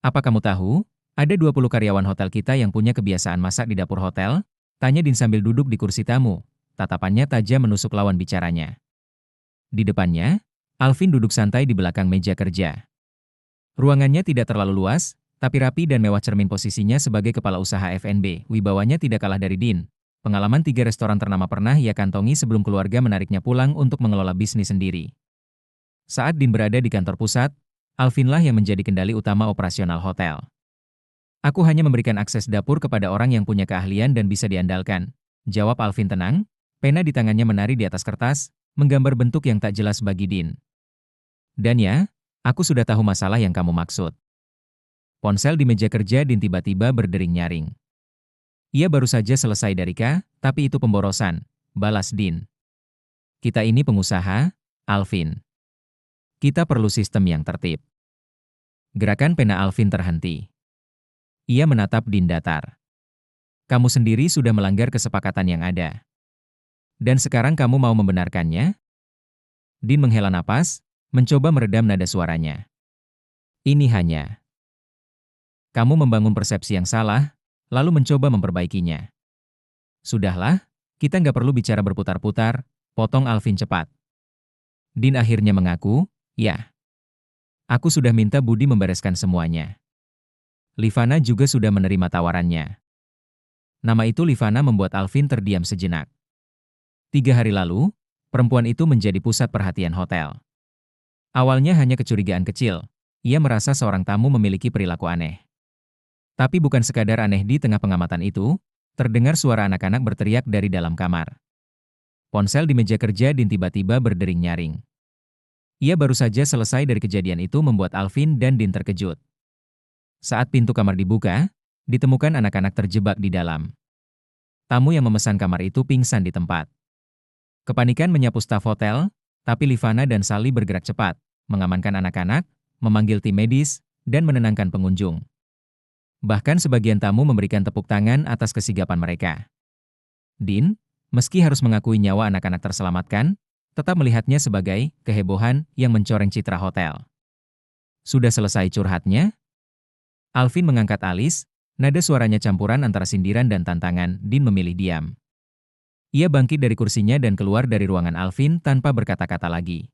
Apa kamu tahu? Ada 20 karyawan hotel kita yang punya kebiasaan masak di dapur hotel? Tanya Din sambil duduk di kursi tamu. Tatapannya tajam menusuk lawan bicaranya. Di depannya, Alvin duduk santai di belakang meja kerja. Ruangannya tidak terlalu luas, tapi rapi dan mewah cermin posisinya sebagai kepala usaha F&B. Wibawanya tidak kalah dari Din. Pengalaman 3 restoran ternama pernah ia kantongi sebelum keluarga menariknya pulang untuk mengelola bisnis sendiri. Saat Din berada di kantor pusat, Alvinlah yang menjadi kendali utama operasional hotel. Aku hanya memberikan akses dapur kepada orang yang punya keahlian dan bisa diandalkan. Jawab Alvin tenang, pena di tangannya menari di atas kertas, menggambar bentuk yang tak jelas bagi Din. Dan ya, aku sudah tahu masalah yang kamu maksud. Ponsel di meja kerja Din tiba-tiba berdering nyaring. Ia baru saja selesai dari K, tapi itu pemborosan, balas Din. Kita ini pengusaha, Alvin. Kita perlu sistem yang tertib. Gerakan pena Alvin terhenti. Ia menatap Din datar. Kamu sendiri sudah melanggar kesepakatan yang ada. Dan sekarang kamu mau membenarkannya? Din menghela napas, mencoba meredam nada suaranya. Ini hanya. Kamu membangun persepsi yang salah, lalu mencoba memperbaikinya. Sudahlah, kita nggak perlu bicara berputar-putar, potong Alvin cepat. Din akhirnya mengaku, ya. Aku sudah minta Budi membereskan semuanya. Livana juga sudah menerima tawarannya. Nama itu Livana membuat Alvin terdiam sejenak. 3 hari lalu, perempuan itu menjadi pusat perhatian hotel. Awalnya hanya kecurigaan kecil, ia merasa seorang tamu memiliki perilaku aneh. Tapi bukan sekadar aneh di tengah pengamatan itu, terdengar suara anak-anak berteriak dari dalam kamar. Ponsel di meja kerja Din tiba-tiba berdering nyaring. Ia baru saja selesai dari kejadian itu membuat Alvin dan Din terkejut. Saat pintu kamar dibuka, ditemukan anak-anak terjebak di dalam. Tamu yang memesan kamar itu pingsan di tempat. Kepanikan menyapu staf hotel, tapi Livana dan Sally bergerak cepat, mengamankan anak-anak, memanggil tim medis, dan menenangkan pengunjung. Bahkan sebagian tamu memberikan tepuk tangan atas kesigapan mereka. Din, meski harus mengakui nyawa anak-anak terselamatkan, tetap melihatnya sebagai kehebohan yang mencoreng citra hotel. Sudah selesai curhatnya? Alvin mengangkat alis, nada suaranya campuran antara sindiran dan tantangan. Din memilih diam. Ia bangkit dari kursinya dan keluar dari ruangan Alvin tanpa berkata-kata lagi.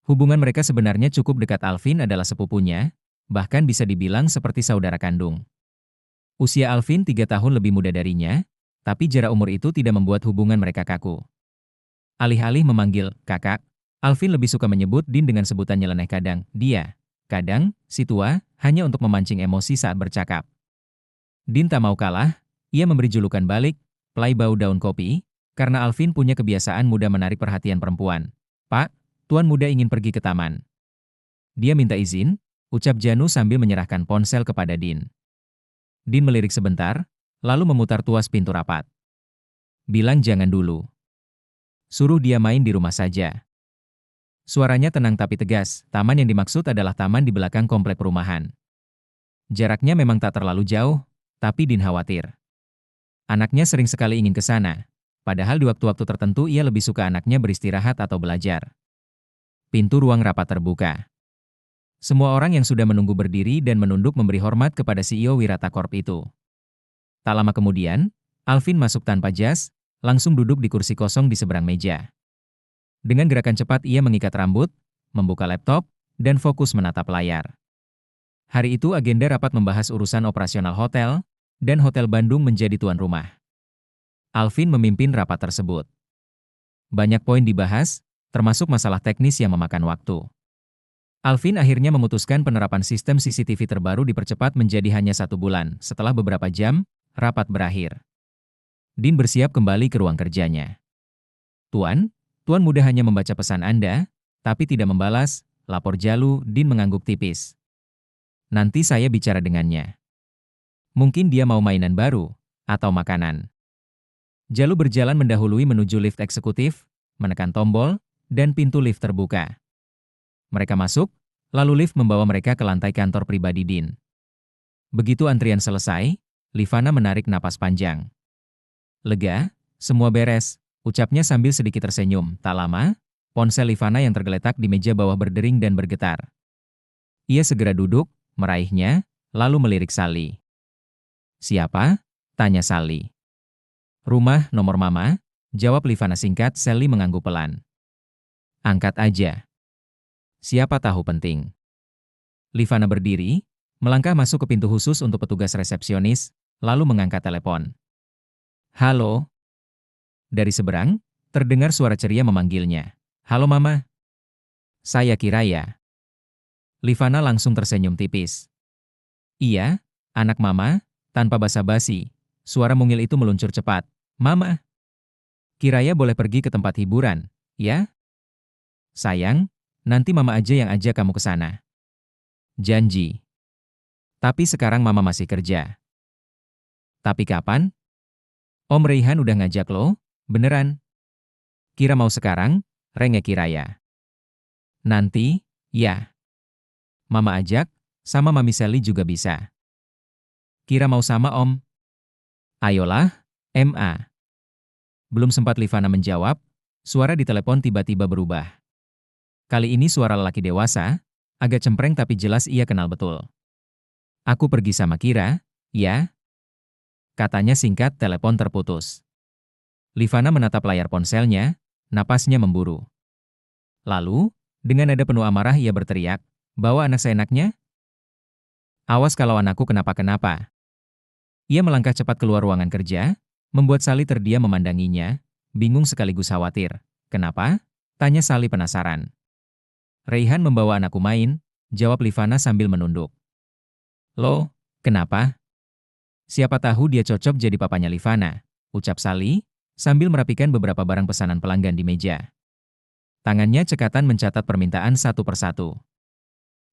Hubungan mereka sebenarnya cukup dekat. Alvin adalah sepupunya, bahkan bisa dibilang seperti saudara kandung. Usia Alvin 3 tahun lebih muda darinya, tapi jarak umur itu tidak membuat hubungan mereka kaku. Alih-alih memanggil kakak, Alvin lebih suka menyebut Din dengan sebutan nyeleneh kadang, dia, kadang, si tua, hanya untuk memancing emosi saat bercakap. Din tak mau kalah, ia memberi julukan balik, Play Bau Daun Kopi, karena Alvin punya kebiasaan mudah menarik perhatian perempuan. Pak, tuan muda ingin pergi ke taman. Dia minta izin, ucap Janu sambil menyerahkan ponsel kepada Din. Din melirik sebentar, lalu memutar tuas pintu rapat. Bilang jangan dulu. Suruh dia main di rumah saja. Suaranya tenang tapi tegas, taman yang dimaksud adalah taman di belakang komplek perumahan. Jaraknya memang tak terlalu jauh, tapi Din khawatir. Anaknya sering sekali ingin ke sana, padahal di waktu-waktu tertentu ia lebih suka anaknya beristirahat atau belajar. Pintu ruang rapat terbuka. Semua orang yang sudah menunggu berdiri dan menunduk memberi hormat kepada CEO Wirata Corp itu. Tak lama kemudian, Alvin masuk tanpa jas, langsung duduk di kursi kosong di seberang meja. Dengan gerakan cepat ia mengikat rambut, membuka laptop, dan fokus menatap layar. Hari itu agenda rapat membahas urusan operasional hotel, dan Hotel Bandung menjadi tuan rumah. Alvin memimpin rapat tersebut. Banyak poin dibahas, termasuk masalah teknis yang memakan waktu. Alvin akhirnya memutuskan penerapan sistem CCTV terbaru dipercepat menjadi hanya 1 bulan. Setelah beberapa jam, rapat berakhir. Din bersiap kembali ke ruang kerjanya. Tuan muda hanya membaca pesan Anda, tapi tidak membalas, lapor Jalu. Din mengangguk tipis. Nanti saya bicara dengannya. Mungkin dia mau mainan baru, atau makanan. Jalu berjalan mendahului menuju lift eksekutif, menekan tombol, dan pintu lift terbuka. Mereka masuk, lalu lift membawa mereka ke lantai kantor pribadi Din. Begitu antrian selesai, Livana menarik napas panjang. Lega, semua beres, ucapnya sambil sedikit tersenyum. Tak lama, ponsel Livana yang tergeletak di meja bawah berdering dan bergetar. Ia segera duduk, meraihnya, lalu melirik Sally. "Siapa?" tanya Sally. "Rumah, nomor mama," jawab Livana singkat. Sally mengangguk pelan. "Angkat aja. Siapa tahu penting." Livana berdiri, melangkah masuk ke pintu khusus untuk petugas resepsionis, lalu mengangkat telepon. "Halo?" Dari seberang, terdengar suara ceria memanggilnya. "Halo Mama." "Saya Kiraya." Livana langsung tersenyum tipis. "Iya, anak Mama." Tanpa basa-basi, suara mungil itu meluncur cepat. "Mama, Kiraya boleh pergi ke tempat hiburan, ya?" "Sayang, nanti Mama aja yang ajak kamu ke sana." "Janji." "Tapi sekarang Mama masih kerja." "Tapi kapan?" "Om Reihan udah ngajak lo, beneran." "Kira mau sekarang?" rengek Kiraya. "Nanti, ya. Mama ajak, sama Mami Sally juga bisa." "Kira mau sama Om?" "Ayolah, Ma." Belum sempat Livana menjawab, suara di telepon tiba-tiba berubah. Kali ini suara lelaki dewasa, agak cempreng tapi jelas ia kenal betul. "Aku pergi sama Kira, ya?" katanya singkat. Telepon terputus. Livana menatap layar ponselnya, napasnya memburu. Lalu, dengan nada penuh amarah ia berteriak, "Bawa anak seenaknya? Awas kalau anakku kenapa-kenapa." Ia melangkah cepat keluar ruangan kerja, membuat Sally terdiam memandanginya, bingung sekaligus khawatir. "Kenapa?" tanya Sally penasaran. "Reihan membawa anakku main," jawab Livana sambil menunduk. "Loh, kenapa?" "Siapa tahu dia cocok jadi papanya Livana," ucap Sally, sambil merapikan beberapa barang pesanan pelanggan di meja. Tangannya cekatan mencatat permintaan satu persatu.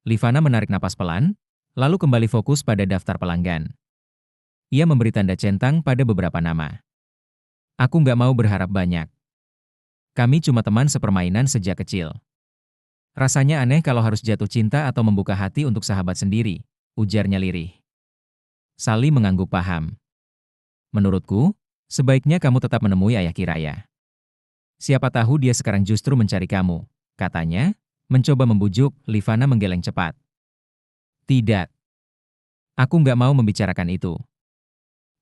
Livana menarik napas pelan, lalu kembali fokus pada daftar pelanggan. Ia memberi tanda centang pada beberapa nama. "Aku nggak mau berharap banyak. Kami cuma teman sepermainan sejak kecil." "Rasanya aneh kalau harus jatuh cinta atau membuka hati untuk sahabat sendiri," ujarnya lirih. Sally mengangguk paham. "Menurutku, sebaiknya kamu tetap menemui ayah Kiraya. Siapa tahu dia sekarang justru mencari kamu," katanya, mencoba membujuk. Livana menggeleng cepat. "Tidak. Aku nggak mau membicarakan itu.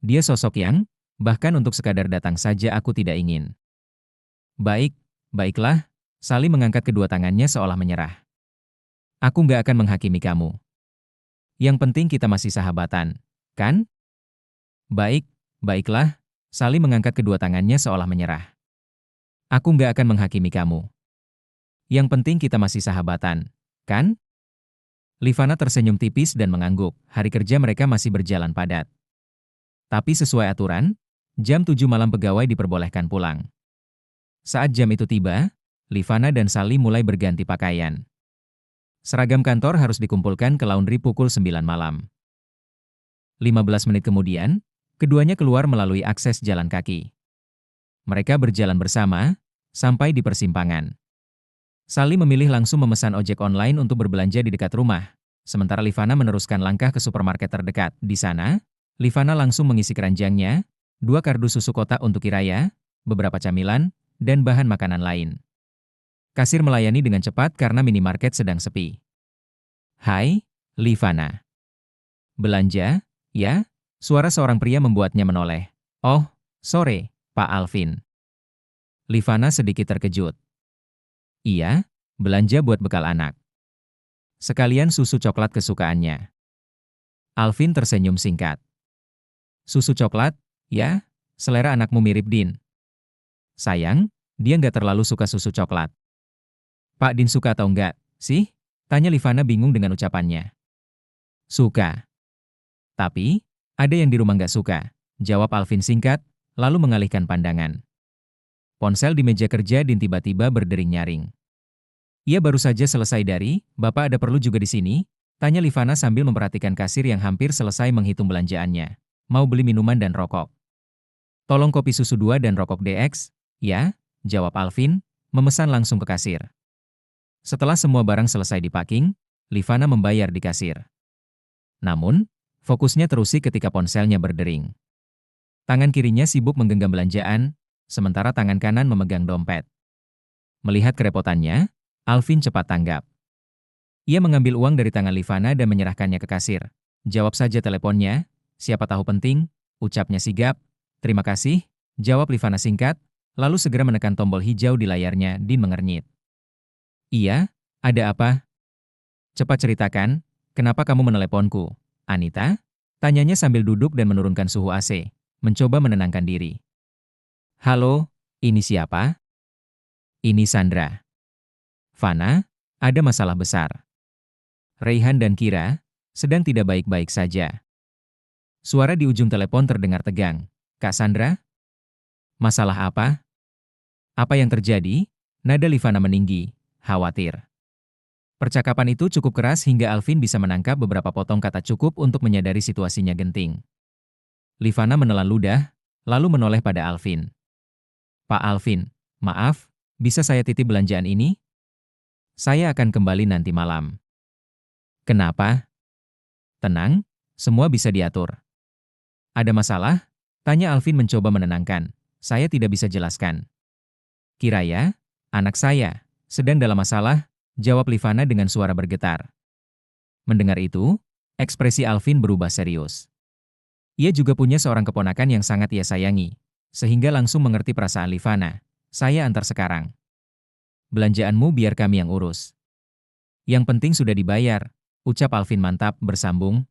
Dia sosok yang, bahkan untuk sekadar datang saja aku tidak ingin." "Baik, baiklah." Sally mengangkat kedua tangannya seolah menyerah. "Aku nggak akan menghakimi kamu. Yang penting kita masih sahabatan, kan?" "Baik, baiklah." Sally mengangkat kedua tangannya seolah menyerah. "Aku nggak akan menghakimi kamu. Yang penting kita masih sahabatan, kan?" Livana tersenyum tipis dan mengangguk. Hari kerja mereka masih berjalan padat. Tapi sesuai aturan, jam 7 malam pegawai diperbolehkan pulang. Saat jam itu tiba, Livana dan Sally mulai berganti pakaian. Seragam kantor harus dikumpulkan ke laundry pukul 9 malam. 15 menit kemudian, keduanya keluar melalui akses jalan kaki. Mereka berjalan bersama, sampai di persimpangan. Sally memilih langsung memesan ojek online untuk berbelanja di dekat rumah, sementara Livana meneruskan langkah ke supermarket terdekat. Di sana, Livana langsung mengisi keranjangnya, 2 kardus susu kotak untuk Kiraya, beberapa camilan, dan bahan makanan lain. Kasir melayani dengan cepat karena minimarket sedang sepi. "Hai, Livana. Belanja, ya?" Suara seorang pria membuatnya menoleh. "Oh, sore, Pak Alvin." Livana sedikit terkejut. "Iya, belanja buat bekal anak. Sekalian susu coklat kesukaannya." Alvin tersenyum singkat. "Susu coklat, ya? Selera anakmu mirip Din." "Sayang, dia nggak terlalu suka susu coklat." "Pak Din suka atau enggak, sih?" tanya Livana bingung dengan ucapannya. "Suka. Tapi, ada yang di rumah nggak suka," jawab Alvin singkat, lalu mengalihkan pandangan. Ponsel di meja kerja Din tiba-tiba berdering nyaring. "Ia baru saja selesai dari, Bapak ada perlu juga di sini?" tanya Livana sambil memperhatikan kasir yang hampir selesai menghitung belanjaannya. "Mau beli minuman dan rokok?" "Tolong kopi susu 2 dan rokok DX, ya?" jawab Alvin, memesan langsung ke kasir. Setelah semua barang selesai dipacking, Livana membayar di kasir. Namun, fokusnya terusik ketika ponselnya berdering. Tangan kirinya sibuk menggenggam belanjaan, sementara tangan kanan memegang dompet. Melihat kerepotannya, Alvin cepat tanggap. Ia mengambil uang dari tangan Livana dan menyerahkannya ke kasir. Jawab saja teleponnya, siapa tahu penting, ucapnya sigap. Terima kasih, jawab Livana singkat, lalu segera menekan tombol hijau di layarnya. Din mengernyit. Iya, ada apa? Cepat ceritakan, kenapa kamu meneleponku? Anita? Tanyanya sambil duduk dan menurunkan suhu AC, mencoba menenangkan diri. Halo, ini siapa? Ini Sandra. Fana, ada masalah besar. Raihan dan Kira sedang tidak baik-baik saja. Suara di ujung telepon terdengar tegang. Kak Sandra? Masalah apa? Apa yang terjadi? Nada Livana meninggi, khawatir. Percakapan itu cukup keras hingga Alvin bisa menangkap beberapa potong kata cukup untuk menyadari situasinya genting. Livana menelan ludah, lalu menoleh pada Alvin. Pak Alvin, maaf, bisa saya titip belanjaan ini? Saya akan kembali nanti malam. Kenapa? Tenang, semua bisa diatur. Ada masalah? Tanya Alvin mencoba menenangkan. Saya tidak bisa jelaskan. Kiraya, anak saya, sedang dalam masalah, jawab Livana dengan suara bergetar. Mendengar itu, ekspresi Alvin berubah serius. Ia juga punya seorang keponakan yang sangat ia sayangi, sehingga langsung mengerti perasaan Livana. Saya antar sekarang. Belanjaanmu biar kami yang urus. Yang penting sudah dibayar, ucap Alvin mantap bersambung.